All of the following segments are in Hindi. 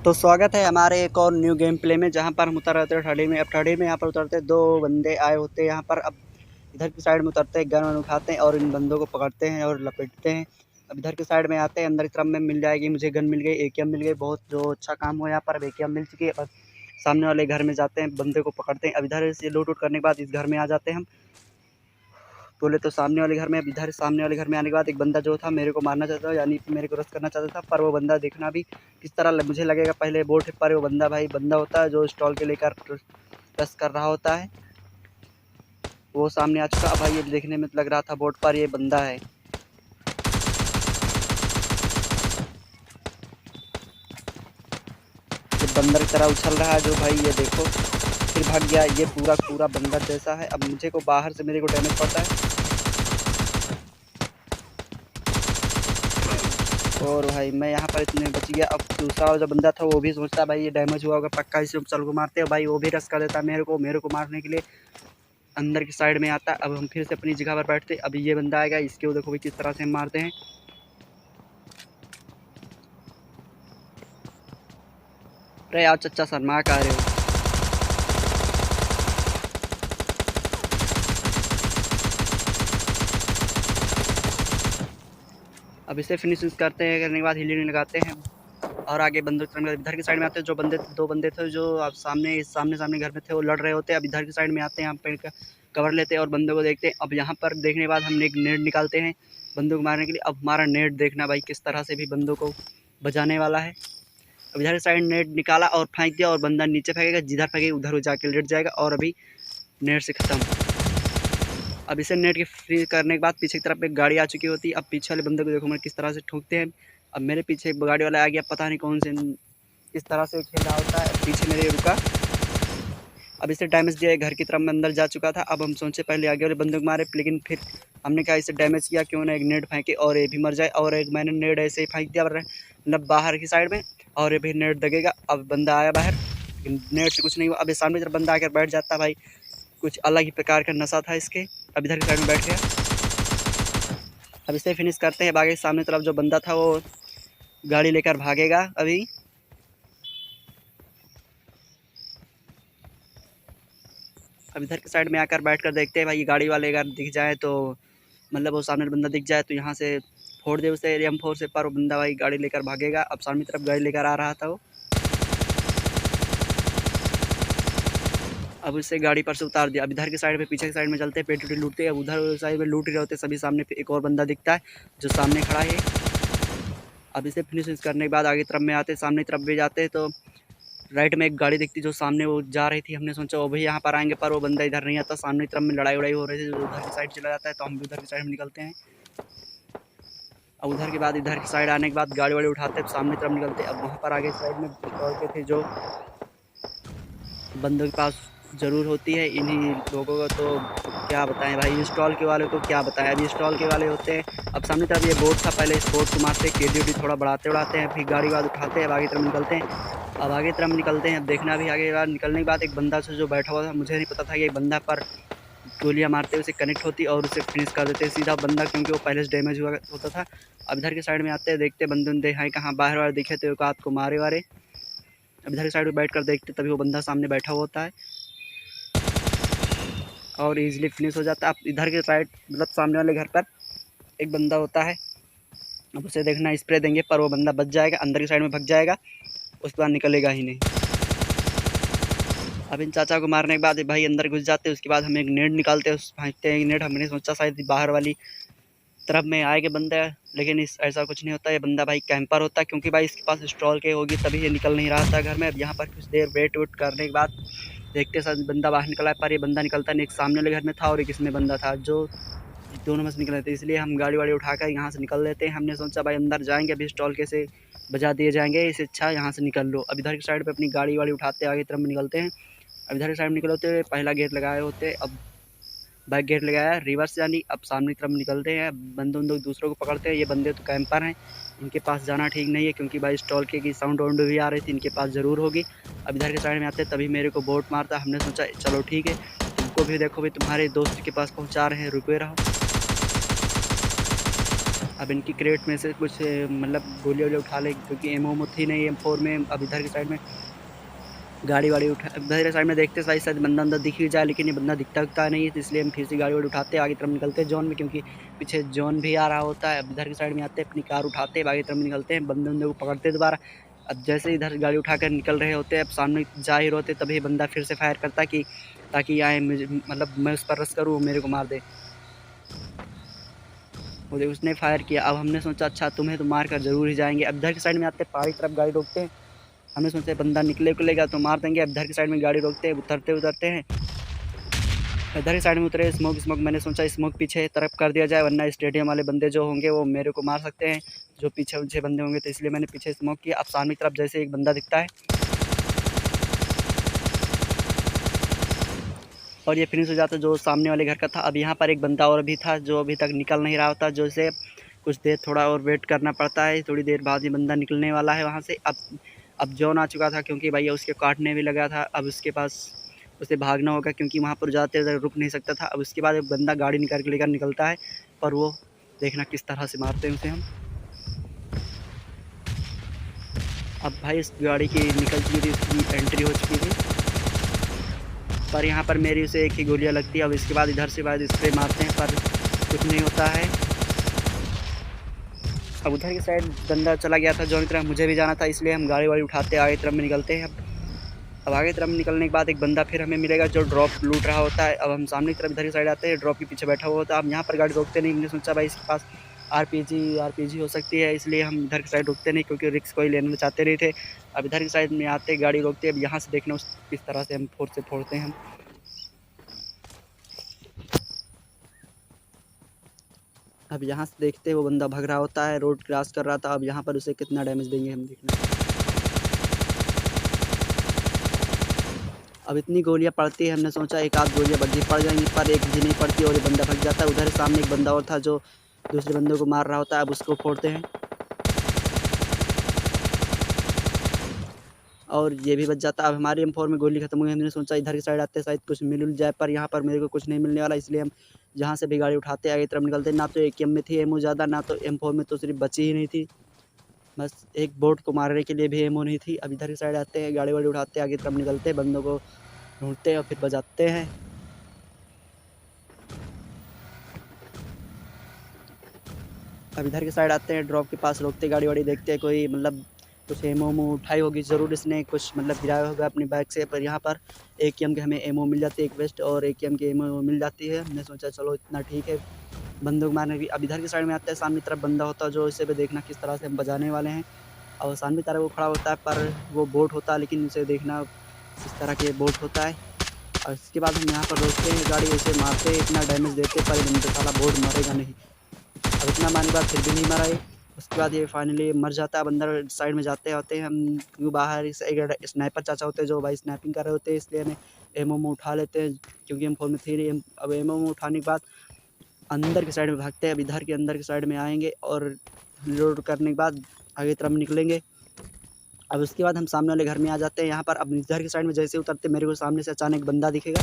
तो स्वागत है हमारे एक और न्यू गेम प्ले में, जहाँ पर हम उतर रहते हैं ठड़ी में। अब ठड़ी में यहाँ पर उतरते दो बंदे आए होते हैं यहाँ पर। अब इधर की साइड में उतरते हैं, गन वन उठाते हैं और इन बंदों को पकड़ते हैं और लपेटते हैं। अब इधर की साइड में आते हैं, अंदर की तरफ में मिल जाएगी मुझे गन मिल गई, एकेएम मिल गई। बहुत जो अच्छा काम हुआ यहाँ पर, अब एकेएम मिल चुकी है। अब सामने वाले घर में जाते हैं, बंदे को पकड़ते हैं। अब इधर से लूट उट करने के बाद इस घर में आ जाते हैं हम। बोले तो सामने वाले घर में, अब इधर सामने वाले घर में आने के बाद एक बंदा जो था मेरे को मारना चाहता था, यानी कि मेरे को रस करना चाहता था। पर वो बंदा देखना भी किस तरह मुझे लगेगा, पहले बोट पर वो बंदा भाई बंदा होता है जो स्टॉल के लेकर रस कर रहा होता है। वो सामने आ चुका। भाई ये देखने में लग रहा था बोट पर ये बंदा है। ये बंदर की तरह उछल रहा है जो, भाई ये देखो फिर भाग गया। ये पूरा पूरा बंदर जैसा है। अब मुझे को बाहर से मेरे को डैमेज पड़ता है। और भाई मैं यहाँ पर इतने बच गया। अब दूसरा जो बंदा था वो भी सोचता है भाई ये डैमेज हुआ होगा पक्का, इसे चल को मारते हैं। भाई वो भी रस कर देता है मेरे को मारने के लिए अंदर की साइड में आता है। अब हम फिर से अपनी जगह पर बैठते। अब ये बंदा आएगा, इसके देखो भी किस तरह से हम मारते हैं। अरे यार चच्चा शर्मा का रहे हो। अब इसे फिनिश करते हैं, करने के बाद हीलिंग लगाते हैं और आगे बंदूक इधर की साइड में आते हैं। जो बंदे दो बंदे थे जो अब सामने घर में थे, वो लड़ रहे होते हैं। अब इधर की साइड में आते हैं, यहाँ पे कवर लेते हैं और बंदों को देखते हैं। अब यहाँ पर देखने के बाद हम एक नेट निकालते हैं बंदूक मारने के लिए। अब हमारा नेट देखना भाई किस तरह से भी बंदों को बजाने वाला है। अब इधर की साइड नेट निकाला और फेंक दिया और बंदा नीचे फेंकेगा, जिधर फेंकेगा उधर जाके लेट जाएगा और अभी नेट से ख़त्म। अब इसे नेट के फ्री करने के बाद पीछे की तरफ एक गाड़ी आ चुकी होती है। अब पीछे वाले बंदे को देखो मैं किस तरह से ठोकते हैं। अब मेरे पीछे एक गाड़ी वाला आ गया, पता नहीं कौन से किस तरह से खेल रहा होता है। पीछे मेरे रुका। अब इसे डैमेज दिया, घर की तरफ में अंदर जा चुका था। अब हम सोचे पहले आगे वाले बंदे को मारे, लेकिन फिर हमने कहा इसे डैमेज किया क्यों ना एक नेट फेंके और ये भी मर जाए। और एक मैंने नेट ऐसे ही फेंक दिया मतलब बाहर की साइड में, और ये भी नेट दगेगा। अब बंदा आया बाहर, नेट से कुछ नहीं हुआ। अब सामने तरफ बंदा आकर बैठ जाता भाई, कुछ अलग ही प्रकार का नशा था इसके। अब इधर की साइड में बैठ गया। अब इसे फिनिश करते हैं। बाकी सामने तरफ जो बंदा था वो गाड़ी लेकर भागेगा अभी। अब इधर की साइड में आकर बैठकर देखते हैं भाई, ये गाड़ी वाले अगर दिख जाए तो मतलब वो सामने बंदा दिख जाए तो यहाँ से फोड़ दे उसे M4 से, पर वो बंदा भाई गाड़ी लेकर भागेगा। अब सामने तरफ गाड़ी लेकर आ रहा था वो। अब उसे गाड़ी पर से उतार दिया। अब इधर की साइड में पीछे की साइड में चलते हैं, पेटी लूटते हैं। अब उधर साइड में लूट ही रहे होते सभी। सामने एक और बंदा दिखता है जो सामने खड़ा है। अब इसे फिनिश करने के बाद आगे तरफ में आते, सामने तरफ भी जाते हैं तो राइट में एक गाड़ी दिखती जो सामने वो जा रही थी। हमने सोचा वो भी यहाँ पर आएंगे, पर वो बंदा इधर नहीं आता। सामने तरफ में लड़ाई वड़ाई हो रही थी, जो उधर की साइड चला जाता है तो हम भी उधर की साइड में निकलते हैं। अब उधर के बाद इधर की साइड आने के बाद गाड़ी वाड़ी उठाते हैं, सामने तरफ निकलते हैं। अब वहाँ पर आगे साइड में पिस्तौल के थे जो बंदों के पास ज़रूर होती है। इन्हीं लोगों को तो क्या बताएं भाई, स्टॉल के वाले को क्या बताएं। अभी स्टॉल के वाले होते हैं। अब सामने तरफ ये बोट था, पहले इस बोट को मारते हैं, केडी थोड़ा बढ़ाते उड़ाते हैं, फिर गाड़ी वाद उठाते हैं, अब आगे तरफ निकलते हैं। अब आगे तरफ निकलते हैं, अब देखना भी आगे बार निकलने के बाद एक बंदा से जो बैठा हुआ था, मुझे नहीं पता था कि एक बंदा पर गोलियां मारते हुए उसे कनेक्ट होती और उसे फिनिश कर देते सीधा बंदा, क्योंकि वो पहले से डैमेज हुआ होता था। अब इधर के साइड में आते हैं, देखते बंदे उंदे हैं कहाँ, बाहर वाले दिखे तो एक को मारे वारे। अब इधर की साइड में बैठ कर देखते, तभी वो बंदा सामने बैठा हुआ होता है और इजीली फिनिश हो जाता है। अब इधर के साइड मतलब सामने वाले घर पर एक बंदा होता है। अब उसे देखना स्प्रे देंगे, पर वो बंदा बच जाएगा, अंदर की साइड में भग जाएगा, उसके बाद निकलेगा ही नहीं। अब इन चाचा को मारने के बाद भाई अंदर घुस जाते हैं। उसके बाद हम एक नेट निकालते हैं, उस फेंकते हैं नेट। हमने सोचा शायद बाहर वाली तरफ में आएगा बंदा, लेकिन ऐसा कुछ नहीं होता। ये बंदा भाई कैंपर होता है, क्योंकि भाई इसके पास स्टॉल के होगी तभी ये निकल नहीं रहा था घर में। अब यहाँ पर कुछ देर वेट करने के बाद देखते साथ बंदा बाहर निकला है, पर ये बंदा निकलता नहीं। एक सामने वाले घर में था और एक इसमें बंदा था, जो दोनों में से निकल रहे थे। इसलिए हम गाड़ी वाड़ी उठाकर यहाँ से निकल लेते हैं। हमने सोचा भाई अंदर जाएंगे अभी स्टॉल के से बजा दिए जाएंगे, इससे अच्छा यहाँ से निकल लो। अब इधर की साइड पे अपनी गाड़ी वाड़ी उठाते आगे तरफ में निकलते हैं। अब इधर की साइड में निकलते हुए पहला गेट लगाए होते, अब बैक गेट लगाया रिवर्स, यानी अब सामने की तरफ निकलते हैं। बंदे उन दूसरों को पकड़ते हैं। ये बंदे तो कैंपर हैं, इनके पास जाना ठीक नहीं है, क्योंकि भाई स्टॉल के की साउंड वाउंड भी आ रही थी, इनके पास ज़रूर होगी। अब इधर के साइड में आते तभी मेरे को बोट मारता। हमने सोचा चलो ठीक है, तुमको भी देखो भाई तुम्हारे दोस्त के पास पहुँचा रहे हैं, रुके रहो। अब इनकी क्रेट में से कुछ मतलब गोलियाँ वोलियाँ उठा लें, क्योंकि एमो वेमो थी नहीं M4 में। अब इधर की साइड में गाड़ी वाड़ी उठा, इधर की साइड में देखते भाई शायद बंदा अंदर दिख ही जाए, लेकिन ये बंदा दिखता उखता नहीं है, तो इसलिए हम फिर से गाड़ी वाड़ी उठाते आगे तरफ निकलते हैं जोन में, क्योंकि पीछे जोन भी आ रहा होता है। अब इधर की साइड में आते हैं, अपनी कार उठाते हैं, आगे तरफ निकलते हैं, बंदे बंदे को पकड़ते हैं दोबारा। अब जैसे इधर गाड़ी उठाकर निकल रहे होते हैं, अब सामने जा ही होते, तभी बंदा फिर से फायर करता है कि ताकि आए मुझे, मतलब मैं उस पर रश करूँ, वो मेरे को मार दे। मुझे उसने फायर किया। अब हमने सोचा अच्छा तुम्हें तो मार कर जरूर ही जाएंगे। अब इधर की साइड में आते हैं, पहाड़ी तरफ गाड़ी रोकते हैं। हमने सोचा बंदा निकलेगा तो मार देंगे। अब इधर की साइड में गाड़ी रोकते हैं, उतरते हैं। इधर की साइड में उतरे, स्मोक मैंने सोचा स्मोक पीछे तरफ कर दिया जाए, वरना स्टेडियम वाले बंदे जो होंगे वो मेरे को मार सकते हैं, जो पीछे उनसे बंदे होंगे, तो इसलिए मैंने पीछे स्मोक किया। अब सामने की तरफ जैसे एक बंदा दिखता है और ये फिनिश हो जाता जो सामने वाले घर का था। अब यहाँ पर एक बंदा और भी था जो अभी तक निकल नहीं रहा होता, जो से कुछ देर थोड़ा और वेट करना पड़ता है, थोड़ी देर बाद ही बंदा निकलने वाला है वहाँ से। अब जॉन आ चुका था, क्योंकि भैया उसके काटने भी लगा था। अब उसके पास उसे भागना होगा, क्योंकि वहाँ पर जाते रुक नहीं सकता था। अब उसके बाद एक बंदा गाड़ी निकाल के लेकर निकलता है, पर वो देखना किस तरह से मारते हैं उसे हम। अब भाई इस गाड़ी की निकल चुकी थी, इसकी एंट्री हो चुकी थी, पर यहाँ पर मेरी उसे एक ही गोलियाँ लगती है। अब इसके बाद इधर से बाद स्प्रे मारते हैं, पर कुछ नहीं होता है। अब उधर की साइड बंदा चला गया था जॉन की तरफ, मुझे भी जाना था, इसलिए हम गाड़ी वाड़ी उठाते आगे तरफ में निकलते हैं। अब आगे तरफ निकलने के बाद एक बंदा फिर हमें मिलेगा जो ड्रॉप लूट रहा होता है। अब हम सामने की तरफ इधर की साइड आते हैं, ड्रॉप के पीछे बैठा हुआ होता है। अब यहाँ पर गाड़ी रोकते नहीं, हमने सोचा भाई इसके पास आरपीजी हो सकती है, इसलिए हम इधर की साइड रुकते नहीं, क्योंकि रिस्क कोई लेना चाहते नहीं थे। अब इधर की साइड में आते गाड़ी रोकते, अब यहाँ से देखना उस किस तरह से हम फोड़ते हैं हम। अब यहाँ से देखते वो बंदा भाग रहा होता है, रोड क्रॉस कर रहा था। अब यहाँ पर उसे कितना डैमेज देंगे हम देखना। अब इतनी गोलियाँ पड़ती है, हमने सोचा एक आध गोलियाँ बग्घी पड़ जाएंगी, पर एक भी नहीं पड़ती और ये बंदा भाग जाता है। उधर सामने एक बंदा और था जो दूसरे बंदे को मार रहा होता है, अब उसको फोड़ते हैं और ये भी बच जाता है। अब हमारी M4 में गोली खत्म हुई, हमने सोचा इधर की साइड आते शायद कुछ मिल जाए, पर यहाँ पर मेरे को कुछ नहीं मिलने वाला, इसलिए हम जहाँ से भी गाड़ी उठाते आगे तरफ निकलते। ना तो AKM में थी एमओ ज़्यादा, ना तो M4 में तो सिर्फ बची ही नहीं थी, बस एक बोट को मारने के लिए भी एमओ नहीं थी। अब इधर की साइड आते हैं, गाड़ी वाड़ी उठाते आगे तरफ निकलते, बंदों को ढूंढते हैं और फिर बजाते हैं। अब इधर की साइड आते हैं, ड्रॉप के पास रोकते गाड़ी वाड़ी, देखते हैं कोई मतलब कुछ एमओ उठाई होगी ज़रूर इसने, कुछ मतलब गिराया होगा अपनी बाइक से। पर यहाँ पर AKM के हमें एमओ मिल जाती है, एक वेस्ट और AKM की एमओ मिल जाती है। हमने सोचा चलो इतना ठीक है, बंदूक मारने की। अब इधर की साइड में आते हैं, सामने तरफ बंदा होता है जो इसे भी देखना किस तरह से हम बजाने वाले हैं। और सामने तरफ वो खड़ा होता है, पर वो बोट होता है, लेकिन उसे देखना किस तरह के बोट होता है। और इसके बाद हम यहाँ पर रोकते हैं गाड़ी, उसे मारते हैं, इतना डैमेज देते, पर बंदे साला बोट मरेगा नहीं। अब इतना मारने के बाद फिर भी नहीं मरा ये। उसके बाद ये फाइनली मर जाता है। अब अंदर साइड में जाते होते हैं हम, क्योंकि बाहर एक स्नाइपर चाचा होते हैं जो भाई स्नैपिंग कर रहे होते हैं, इसलिए हमें एमओ उठा लेते हैं, क्योंकि M4 में थी नहीं। अब एमओ उठाने के बाद अंदर की साइड में भागते हैं। अब इधर के अंदर की साइड में आएंगे और लोड करने के बाद आगे तरफ निकलेंगे। अब उसके बाद हम सामने वाले घर में आ जाते हैं। यहाँ पर अब इधर की साइड में जैसे उतरते मेरे को सामने से अचानक बंदा दिखेगा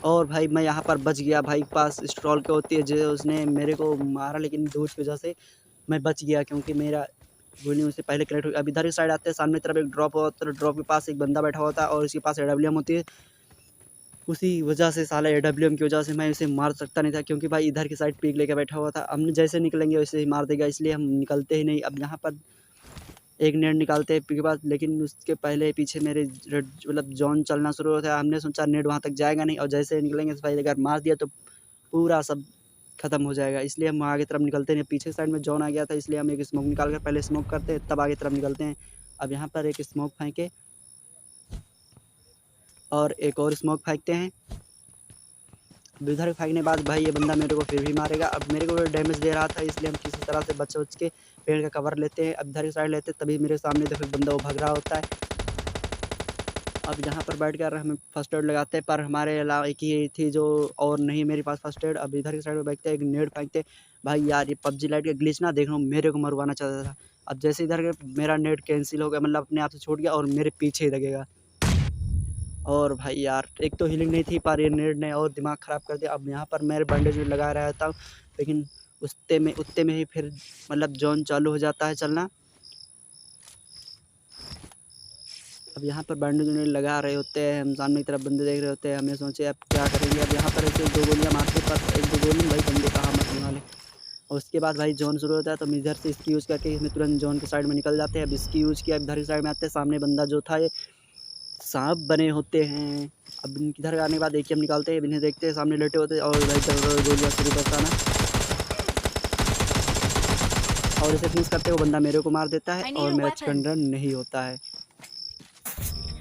और भाई मैं यहाँ पर बच गया। भाई पास स्ट्रॉल के होती है जो उसने मेरे को मारा, लेकिन दूर की वजह से मैं बच गया, क्योंकि मेरा गोली उससे पहले कनेक्ट हो गया। अब इधर की साइड आते हैं, सामने तरफ एक ड्रॉप होता है, ड्रॉप के पास एक बंदा बैठा होता है और उसके पास AWM होती है। उसी वजह से साला AWM की वजह से मैं उसे मार सकता नहीं था, क्योंकि भाई इधर की साइड पीक लेकर बैठा हुआ था। हम जैसे निकलेंगे वैसे ही मार देगा, इसलिए हम निकलते ही नहीं। अब यहाँ पर एक नेट निकालते हैं पीक के बाद, लेकिन उसके पहले पीछे मेरे मतलब जोन चलना शुरू होता है। हमने सोचा नेट वहाँ तक जाएगा नहीं, और जैसे निकलेंगे तो भाई अगर मार दिया तो पूरा सब खत्म हो जाएगा, इसलिए हम आगे तरफ निकलते नहीं। पीछे साइड में जोन आ गया था, इसलिए हम एक स्मोक निकाल कर पहले स्मोक करते हैं, तब आगे तरफ निकलते हैं। अब यहाँ पर एक स्मोक फेंके और एक और स्मोक फेंकते हैं। इधर फेंकने के बाद भाई ये बंदा मेरे को फिर भी मारेगा। अब मेरे को डैमेज दे रहा था, इसलिए हम किसी तरह से बच उच के पेड़ का कवर लेते हैं। अब इधर की साइड लेते, तभी मेरे सामने देखो बंदा वो भाग रहा होता है। अब यहाँ पर बैठ कर हमें फर्स्ट एड लगाते हैं, पर हमारे अलावा एक ही थी जो और नहीं मेरे पास फर्स्ट एड। अब इधर की साइड में बैठते एक नेट फेंकते। भाई यार ये PUBG लाइट का ग्लिच ना देखो, मेरे को मरवाना चाहता था। अब जैसे इधर के मेरा नेट कैंसिल हो गया, मतलब अपने आप से छूट गया और मेरे पीछे ही लगेगा, और भाई यार एक तो हीलिंग नहीं थी पर ये नेड ने और दिमाग ख़राब कर दिया। अब यहाँ पर मैं बैंडेज लगा रहा था, लेकिन उतने में ही फिर मतलब जोन चालू हो जाता है चलना। अब यहाँ पर बैंडेज लगा रहे होते हैं, हम सामने की तरफ बंदे देख रहे होते हैं, हमें सोचे अब क्या करेंगे। अब यहाँ पर ऐसे 1-2 गोलियाँ मारते, पर 1-2 गोली में भाई बंदे कहाँ मरने वाले। और उसके बाद भाई जोन शुरू होता है, तो हम इधर से इसकी यूज़ करके इसमें तुरंत जोन की साइड में निकल जाते हैं। अब इसकी यूज़ किया, इधर की साइड में आते हैं, सामने बंदा जो था ये सांप बने होते हैं। अब इधर आने के बाद एक ही हम निकालते हैं, इन्हें देखते हैं सामने लेटे होते हैं और भाई गोलियाँ शुरू बरसाना और इसे फिनिश करते वो बंदा मेरे को मार देता है और मेरा चिकन रन नहीं होता है।